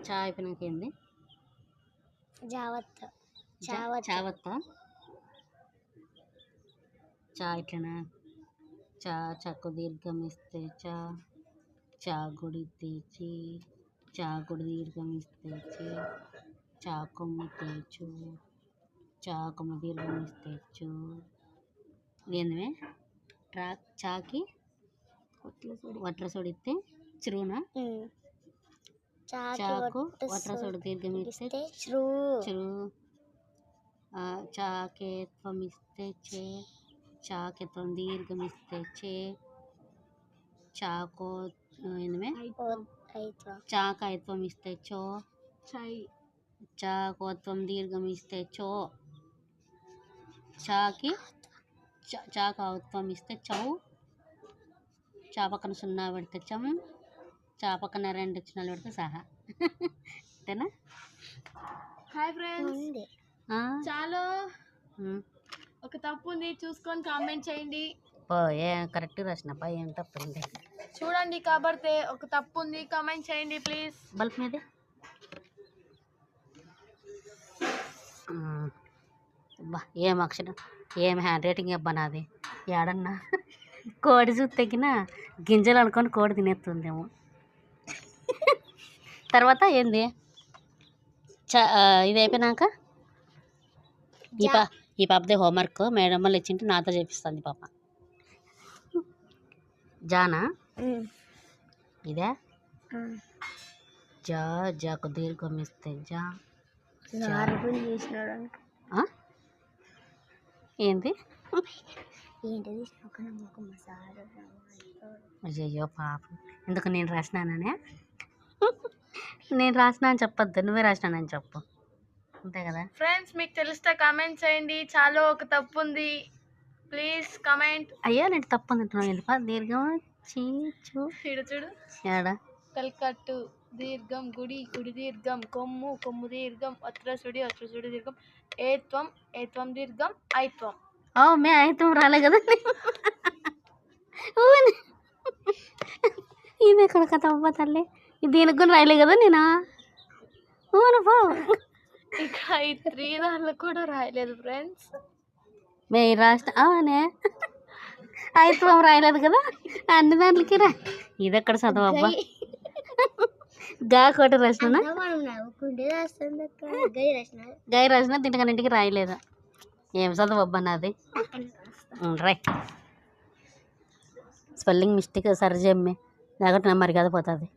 చా అయిపోయినాక ఏంది? జావత్త. చావత్త. చా ఇట్లనా? చా చక్కు దీర్ఘం ఇస్తే చా, చా గుడితే చీ, చా గుడి దీర్ఘం ఇస్తే చీ, చా కొమ్మితే చూ, చా కొమ్మ దీర్ఘం ఇస్తే చూ. ఏందివే? చాకి వట్ల సొడితే చిరునా? చాకు వట్ల సొడి దీర్ఘం ఇస్తే చిరు. చాకేత్వం ఇస్తే చే, చాకేత్వం దీర్ఘం ఇస్తే చే, చాకో ఏందివే? చాకైత్వం ఇస్తే చో, చాకోత్వం దీర్ఘం ఇస్తే చో, చాకి చాకౌత్వం ఇస్తే చౌ, చా పక్కన 0 పెడితే చం, చా పక్కన 2 చిన్నలు పెడితే సహా. అంతేనా? హాయ్ ఫ్రెండ్స్, చాలు ఒక తప్పు ఉంది, చూసుకొని కామెంట్ చేయండి. కరెక్ట్ రాసినప్పా, ఏం తప్పు చూడండి కాబట్టి ఒక తప్పు ఉంది, కామెంట్ చేయండి ప్లీజ్. బల్బ్ మీద ఏం అక్షరం, ఏం హ్యాండ్ రైటింగ్ అబ్బా నాది. ఏడన్నా కోడి చూస్తగిన గింజలు అనుకొని కోడి తినేస్తుందేమో. తర్వాత ఏంది? ఇది అయిపోయినాక ఈ పాపదే హోంవర్క్ మేడం వాళ్ళు ఇచ్చింటే నాతో చేపిస్తుంది పాప. జానా ఇదే? జాకు దీర్ఘం ఇస్తే జా. ఏంది? అయ్యో పాప, ఎందుకు నేను రాసినాననే? నేను రాసినా అని చెప్పొద్దు, నువ్వే రాసినానని చెప్పు, అంతే కదా. ఫ్రెండ్స్, మీకు తెలిస్తే కామెంట్ చేయండి. చాలా ఒక తప్పు ఉంది, ప్లీజ్ కామెంట్. అయ్యో నేను తప్పు అంటున్నావు ఎందుకు? దీర్ఘం చీచు చూడు ఏడా? కల్కట్టు దీర్ఘం, గుడి గుడి దీర్ఘం, కొమ్ము కొమ్ము దీర్ఘం, వత్రసుడి దీర్ఘం, ఏత్వం దీర్ఘం, ఐత్వం. మే ఐత్వం రాలే కదా. ఇది ఎక్కడ కథ అవ్వ తల్లి, దీనికి కూడా రాయలే కదా నేను. పో ఇక్కడ ఈ 3 దాంట్లో కూడా రాయలేదు ఫ్రెండ్స్. మే రాసిన అవునే, ఐత్వం రాయలేదు కదా, అన్ని దాంట్లకి రా. ఇది ఎక్కడ చదువు అబ్బా. గా కోట రాసిన గై రాసిన తింటకన్నింటికి రాయలేదు. ఏం చదువు అబ్బా నాది. రైట్, స్పెల్లింగ్ మిస్టేక్ సరి చేయమ్మే, లేకపోతే నా మరి కదా పోతుంది.